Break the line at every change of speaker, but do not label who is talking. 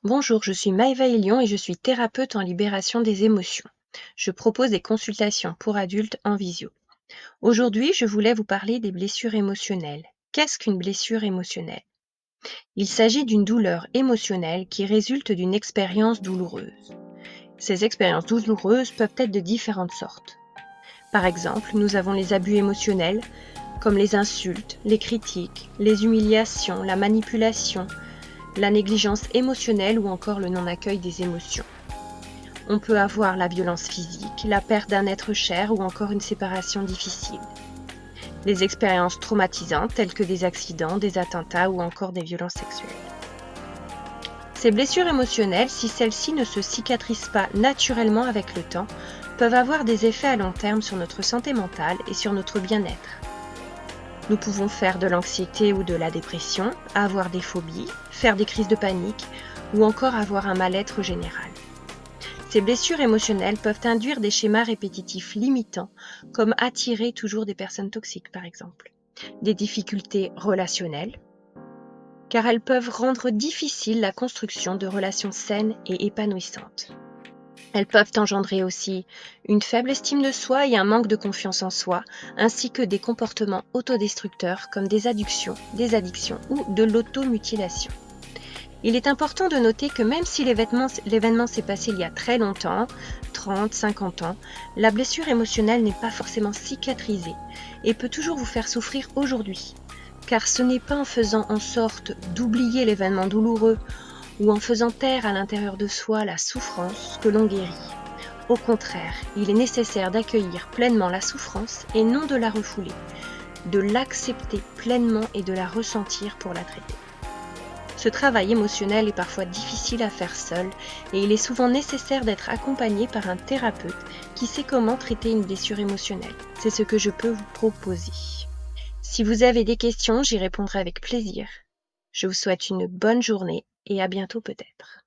Bonjour, je suis Maëva Elion et je suis thérapeute en libération des émotions. Je propose des consultations pour adultes en visio. Aujourd'hui, je voulais vous parler des blessures émotionnelles. Qu'est-ce qu'une blessure émotionnelle? Il s'agit d'une douleur émotionnelle qui résulte d'une expérience douloureuse. Ces expériences douloureuses peuvent être de différentes sortes. Par exemple, nous avons les abus émotionnels, comme les insultes, les critiques, les humiliations, la manipulation, la négligence émotionnelle ou encore le non-accueil des émotions. On peut avoir la violence physique, la perte d'un être cher ou encore une séparation difficile. Les expériences traumatisantes telles que des accidents, des attentats ou encore des violences sexuelles. Ces blessures émotionnelles, si celles-ci ne se cicatrisent pas naturellement avec le temps, peuvent avoir des effets à long terme sur notre santé mentale et sur notre bien-être. Nous pouvons faire de l'anxiété ou de la dépression, avoir des phobies, faire des crises de panique ou encore avoir un mal-être général. Ces blessures émotionnelles peuvent induire des schémas répétitifs limitants, comme attirer toujours des personnes toxiques par exemple, des difficultés relationnelles, car elles peuvent rendre difficile la construction de relations saines et épanouissantes. Elles peuvent engendrer aussi une faible estime de soi et un manque de confiance en soi, ainsi que des comportements autodestructeurs comme des addictions ou de l'automutilation. Il est important de noter que même si l'événement s'est passé il y a très longtemps, 30, 50 ans, la blessure émotionnelle n'est pas forcément cicatrisée et peut toujours vous faire souffrir aujourd'hui. Car ce n'est pas en faisant en sorte d'oublier l'événement douloureux ou en faisant taire à l'intérieur de soi la souffrance que l'on guérit. Au contraire, il est nécessaire d'accueillir pleinement la souffrance et non de la refouler, de l'accepter pleinement et de la ressentir pour la traiter. Ce travail émotionnel est parfois difficile à faire seul et il est souvent nécessaire d'être accompagné par un thérapeute qui sait comment traiter une blessure émotionnelle. C'est ce que je peux vous proposer. Si vous avez des questions, j'y répondrai avec plaisir. Je vous souhaite une bonne journée et à bientôt peut-être.